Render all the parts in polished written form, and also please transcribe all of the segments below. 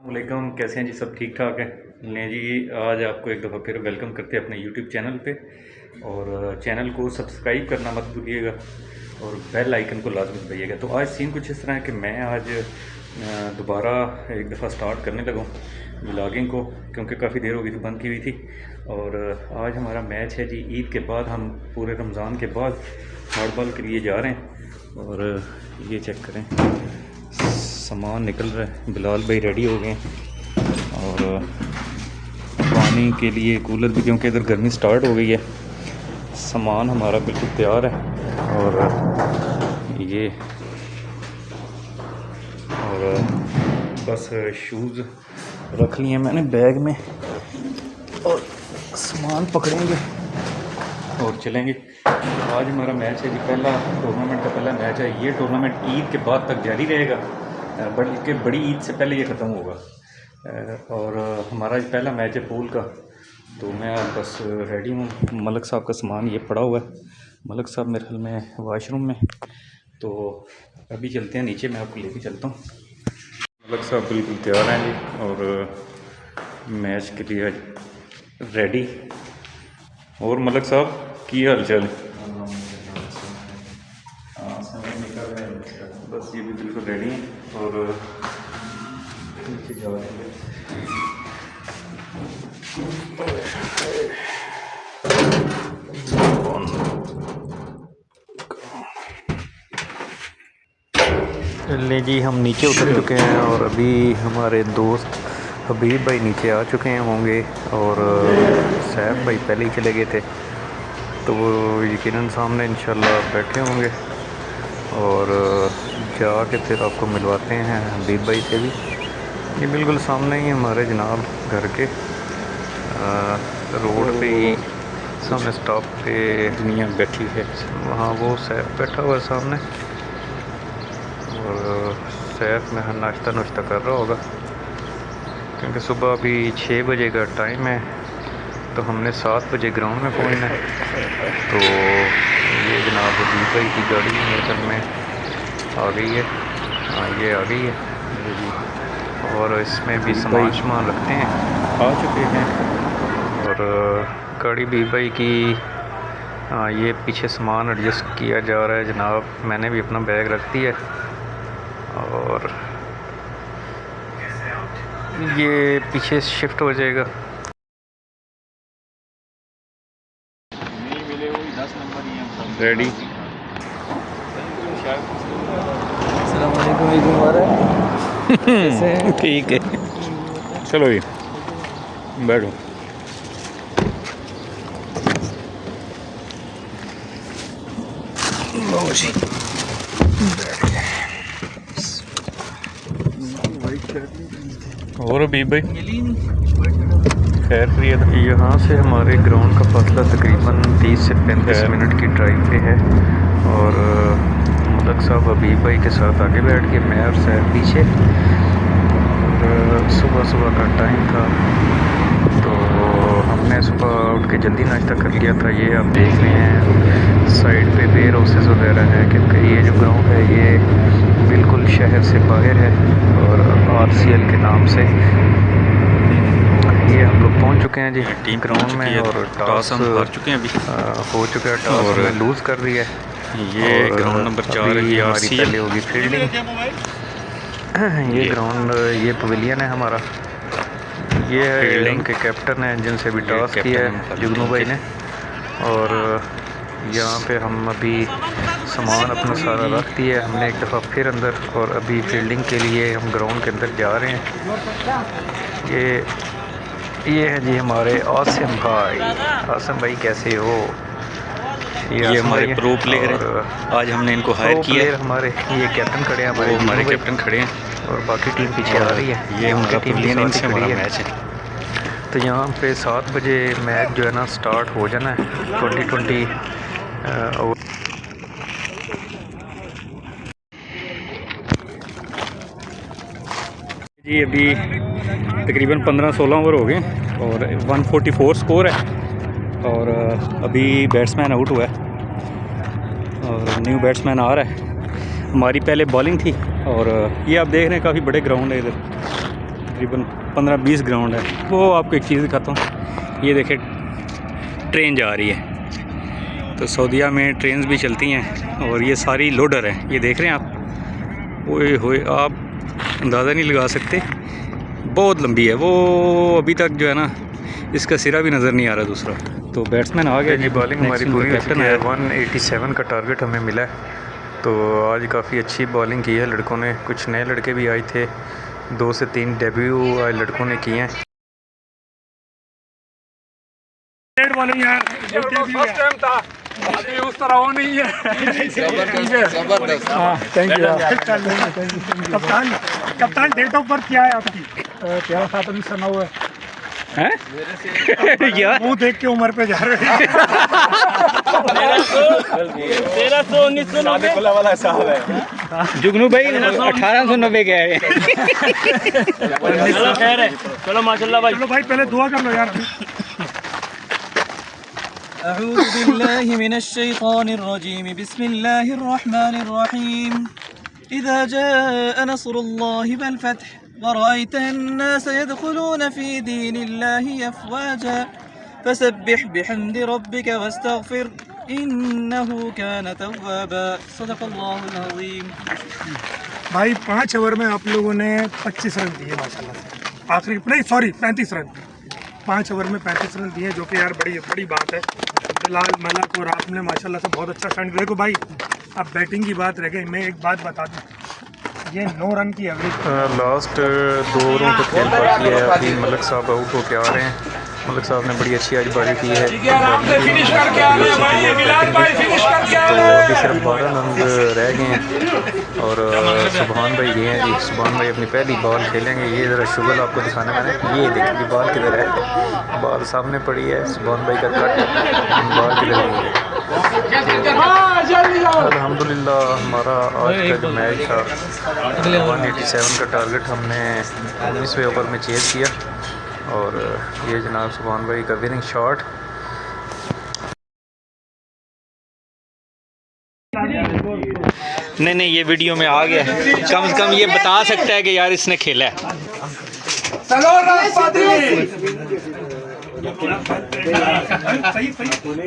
वालेकुम, कैसे हैं जी? सब ठीक ठाक है ने जी। आज आपको एक दफ़ा फिर वेलकम करते हैं अपने यूट्यूब चैनल पे। और चैनल को सब्सक्राइब करना मत भूलिएगा और बेल आइकन को लाजमी दबाइएगा। तो आज सीन कुछ इस तरह है कि मैं आज दोबारा एक दफ़ा स्टार्ट करने लगा व्लॉगिंग को, क्योंकि काफ़ी देर हो गई थी बंद की हुई थी। और आज हमारा मैच है जी ईद के बाद, हम पूरे रमज़ान के बाद हार्ड बॉल के लिए जा रहे हैं। और ये चेक करें, सामान निकल रहा है, बिलाल भाई रेडी हो गए और पानी के लिए कूलर भी, क्योंकि इधर गर्मी स्टार्ट हो गई है। सामान हमारा बिल्कुल तैयार है और ये और बस शूज़ रख लिए मैंने बैग में और सामान पकड़ेंगे और चलेंगे। आज हमारा मैच है जी, पहला टूर्नामेंट का पहला मैच है। ये टूर्नामेंट ईद के बाद तक जारी रहेगा, बल्कि बड़ी ईद से पहले ये ख़त्म होगा। और हमारा पहला मैच है पूल का। तो मैं बस रेडी हूँ। मलक साहब का सामान ये पड़ा हुआ है, मलक साहब मेरे ख्याल में वाशरूम में। तो अभी चलते हैं नीचे, मैं आपको लेके चलता हूँ। मलक साहब बिल्कुल तैयार हैं जी और मैच के लिए रेडी। और मलक साहब की हाल चाल है? बस ये भी बिल्कुल रेडी हैं और नीचे जा रहे हैं। ले जी, हम नीचे उतर चुके हैं और अभी हमारे दोस्त हबीब भाई नीचे आ चुके हैं होंगे और सैफ भाई पहले ही चले गए थे, तो वो यकीनन सामने इंशाल्लाह बैठे होंगे। और जाके फिर आपको मिलवाते हैं हबीब भाई से भी। ये बिल्कुल सामने ही हमारे जनाब घर के रोड पे ही सामने स्टॉप पे दुनिया बैठी है। वहाँ वो सैफ बैठा हुआ है सामने और सैफ में नाश्ता नुश्ता कर रहा होगा, क्योंकि सुबह अभी 6 बजे का टाइम है। तो हमने 7 बजे ग्राउंड में पहुंचना है। तो ये जनाब हबीब भाई की गाड़ी मेरे घर में आ गई है। हाँ, ये आ गई है और इसमें भी सामान रखते हैं, आ चुके हैं। और गाड़ी हबीब भाई की ये पीछे सामान एडजस्ट किया जा रहा है जनाब। मैंने भी अपना बैग रख दिया और ये पीछे शिफ्ट हो जाएगा। रेडी। ठीक है, चलो जी बैठो। और हबीब भाई खैर खैरियत? यहाँ से हमारे ग्राउंड का फासला तकरीबन 30 से 35 मिनट की ड्राइव पे है। और मलक साहब हबीब भाई के साथ आगे बैठ के, मैं और सैफ पीछे। और सुबह का टाइम था, तो हमने सुबह उठ के जल्दी नाश्ता कर लिया था। ये आप देख रहे हैं साइड पे वेयर हाउसेस वगैरह हैं, क्योंकि ये जो ग्राउंड है ये बिल्कुल शहर से बाहर है और RCL के नाम से। ये हम लोग पहुंच चुके हैं जी टीम ग्राउंड में और टॉस हम हार चुके हैं। अभी हो चुका है टॉस और लूज़ कर दिया है। ये ग्राउंड नंबर 4 है, ये हमारी पहले होगी फील्डिंग। ये ग्राउंड, ये पवेलियन है हमारा। ये है उनके कैप्टन हैं जिनसे भी टॉस किया है जुगनू भाई ने। और यहाँ पे हम अभी सामान अपना सारा रख दिया है हमने एक दफ़ा फिर अंदर, और अभी फील्डिंग के लिए हम ग्राउंड के अंदर जा रहे हैं। ये है जी हमारे आसिम भाई। आसिम भाई कैसे हो? ये हमारे प्रो प्लेयर हैं। आज हमने इनको हायर किया है। हमारे ये कैप्टन खड़े हैं, हमारे कैप्टन खड़े हैं और बाकी टीम पीछे आ रही है। ये हमारी टीम से हमारा मैच है। तो यहाँ पे 7 बजे मैच जो है ना स्टार्ट हो जाना है 2020 जी। अभी तकरीबन 15-16 ओवर हो गए और 144 स्कोर है। और अभी बैट्समैन आउट हुआ है और न्यू बैट्समैन आ रहा है। हमारी पहले बॉलिंग थी और ये आप देख रहे हैं काफ़ी बड़े ग्राउंड है इधर। तकरीबन 15-20 ग्राउंड है। वो आपको एक चीज़ दिखाता हूँ, ये देखें ट्रेन जा रही है। तो सऊदीया में ट्रेन्स भी चलती हैं और ये सारी लोडर है, ये देख रहे हैं आप। ओए होए, आप अंदाज़ा नहीं लगा सकते, बहुत लंबी है वो। अभी तक जो है ना इसका सिरा भी नज़र नहीं आ रहा दूसरा। तो बैट्समैन आ गया जी, बॉलिंग हमारी पूरी हो चुकी है। 187 का टारगेट हमें मिला है। तो आज काफ़ी अच्छी बॉलिंग की है लड़कों ने। कुछ नए लड़के भी आए थे, 2 से 3 डेब्यू आज लड़कों ने किए हैं। बॉलिंग यार फर्स्ट टाइम था, अभी उस तरह वो नहीं है। जबरदस्त, हाँ थैंक यू। कप्तान डेट ऑफ बर्थ क्या है आपकी? 13/7/1999 है। क्या मुँह देख के उम्र पे जा रहे हैं? 1319 वाला साल है। जुगनू भाई 1890 के है। चलो खैर है, चलो माशाल्लाह भाई। चलो भाई पहले दुआ कर लो यार। अऊज़ु बिल्लाहि मिनश्शैतानिर्रजीम, बिस्मिल्लाहिर्रहमानिर्रहीम। इज़ा जाअ नस्रुल्लाहि वल फ़त्ह वरअयत अन्नास यदखुलून फ़ी दीनिल्लाहि अफ़वाजा फसब्बिह बिहम्दि रब्बिका वस्तग़फिर इन्नहु कान तव्वाबा। सदक़ल्लाहुल अज़ीम। भाई 5 ओवर में आप लोगों ने 25 रन दिए माशाल्लाह से। आखिरी नहीं सॉरी 35 रन, 5 ओवर में 35 रन दिए, जो कि यार बड़ी बात है। बिलाल, मलक और आपने माशाल्लाह से बहुत अच्छा स्टैंड। देखो भाई अब बैटिंग की बात रह गई, मैं एक बात बता दूं, ये 9 रन की एवरेज लास्ट 2 ओवरों को खेल बाकी है। अभी मलक साहब आउट होके आ रहे हैं। मलक साहब ने बड़ी अच्छी आज बॉलिंग की है। तो अभी सिर्फ 12 रन रह गए हैं और सुभान भाई गए हैं जी। सुभान भाई अपनी पहली बॉल खेलेंगे। ये ज़रा शुगल आपको दिखाना मैंने, ये देखिए बॉल किधर है, बॉल सामने पड़ी है। सुभान भाई का कट, बॉल किधर है। अल्हम्दुलिल्लाह हमारा आज का जो मैच था 187 का टारगेट हमने 19वें ओवर में चेज़ किया। और ये जनाब सुभान भाई का विनिंग शॉट। नहीं ये वीडियो में आ गया, कम से कम ये बता सकता है कि यार इसने खेला है।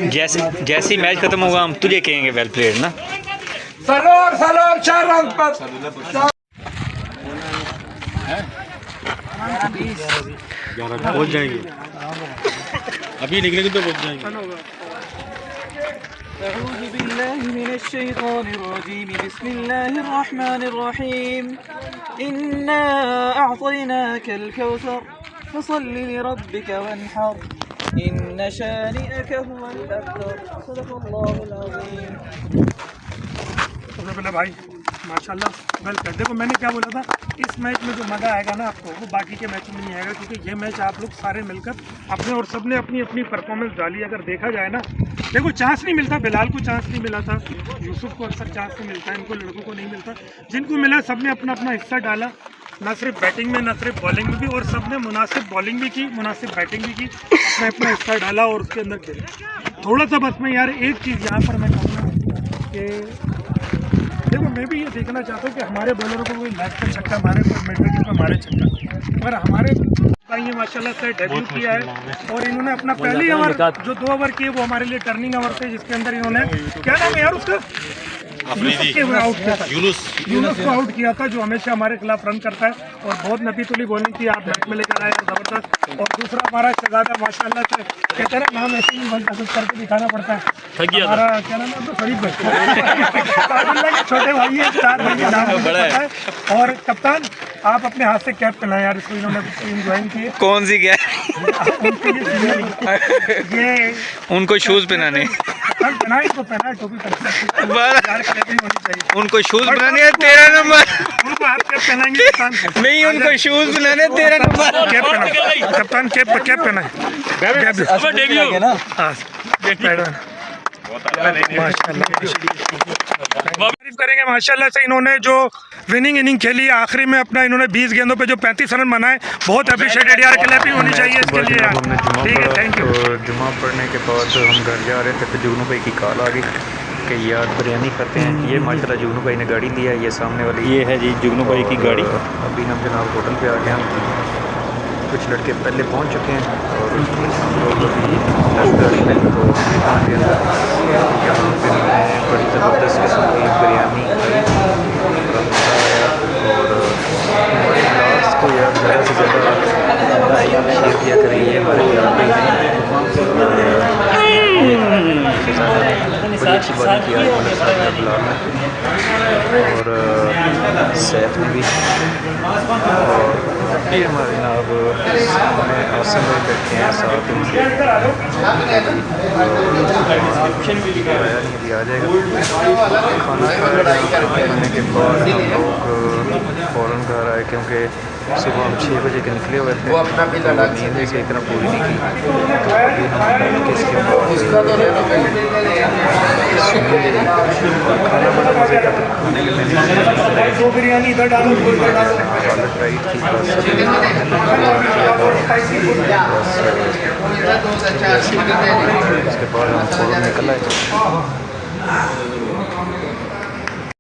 जैसे ही मैच खत्म होगा हम तुझे कहेंगे वेल प्लेड ना। सलोर 4 रन पर पहुंच जाएंगे, अभी निकलेंगे तो पहुंच जाएंगे। अऊज़ु बिल्लाहि मिनश्शैतानिर्रजीम, बिस्मिल्लाहिर्रहमानिर्रहीम। इन्ना अअतैनाकल कौसर फसल्लि लिरब्बिका वन्हर इन्न शानिअक हुवल अब्तर। सदक़ल्लाहुल अज़ीम। सबसे भाई माशाल्लाह वेल कर। देखो मैंने क्या बोला था, इस मैच में जो मज़ा आएगा ना आपको वो बाकी के मैचों में नहीं आएगा, क्योंकि ये मैच आप लोग सारे मिलकर अपने और सबने अपनी अपनी परफॉर्मेंस डाली। अगर देखा जाए ना, देखो चांस नहीं मिलता, बिलाल को चांस नहीं मिला था, यूसुफ को अक्सर चांस नहीं मिलता, इनको लड़कों को नहीं मिलता। जिनको मिला सबने अपना अपना हिस्सा डाला, ना सिर्फ बैटिंग में ना सिर्फ बॉलिंग में भी, और सबने मुनासिब बॉलिंग भी की, मुनासिब बैटिंग भी की, अपना अपना हिस्सा डाला और उसके अंदर खेला। थोड़ा सा बस मैं यार एक चीज़ यहाँ पर मैं कहूँगा कि देखो मैं भी ये देखना चाहता हूँ कि हमारे बॉलरों को कोई मैच का छक्का मारे, कोई मिड विकेट पर मारे छक्का, मगर हमारे भाई ये माशाल्लाह से डेब्यू किया है और इन्होंने अपना पहली ओवर जो 2 ओवर किए वो हमारे लिए टर्निंग ओवर थे, जिसके अंदर इन्होंने क्या नाम है यार उसका, आउट किया था, यूनुस को आउट किया था, जो हमेशा हमारे खिलाफ रन करता है और बहुत नबीतुली बॉलिंग थी, आप मैच में लेकर आए जबरदस्त। और दूसरा हमारा शहजादा माशाल्लाह से कहते हैं नाम ऐसे ही बनता, कुछ करके दिखाना पड़ता है। हमारा क्या नाम है, तो फरीद भाई के छोटे भाई है, 4 भाई नाम है। और कप्तान आप अपने हाथ से कैप पहनाए यार, इसको इन्होंने टीम ज्वाइन की है। कौन सी कैप? ये उनको शूज पहनाने, इसको पहना, टोपी उनको शूज बनाने है 13 नंबर, उनको हाथ कैप पहनाएंगे नहीं उनको शूज बनाने 13 नंबर। कैप पहना कप्तान, कैप पहना तारीफ करेंगे माशाल्लाह से। इन्होंने जो विनिंग इनिंग खेली आखिरी में अपना, इन्होंने 20 गेंदों पे जो 35 रन बनाए, बहुत अप्रिशिएटेड यार, क्लैपिंग होनी चाहिए इसके लिए यार। ठीक है, थैंक यू। जुमा पढ़ने के बाद हम घर जा रहे थे तो जुगनू भाई की कॉल आ गई कि यार बिरयानी खाते हैं। ये माशाल्लाह जुगनू भाई ने गाड़ी दिया है, ये सामने वाली ये है जी जुगनू भाई की गाड़ी। अभी हम जनाब होटल पे आ गए हैं। कुछ लड़के पहले पहुंच चुके हैं और हम लोग अभी 10 मिनट तो पहुँच गए। यहाँ पे मैं बड़ी ज़बरदस्त किस्म की बिरयानी खाई और हमारे ब्लॉग्स को यार ज़्यादा से ज़्यादा शेयर किया करें, ये हमारे ब्लॉग पे हैं। बड़ी अच्छी बात की आज मतलब सारे ब्लॉग में और सैफ ने भी और ये हमारे जनाब हमें आसम में बैठे हैं साथ उनके आया नहीं आ जाएगा खाना खाने के बाद हम लोग फ़ौरन घर आए क्योंकि सुबह हम 6 बजे के निकले हुए थे। नींद से इतना पूरी नहीं की तो अभी हम इसके खाना बड़ा मज़े का था खाने के मैंने बिरयानी इधर डालो हालत राइट थी बस उसके बाद हम फ़ौरन निकल आए।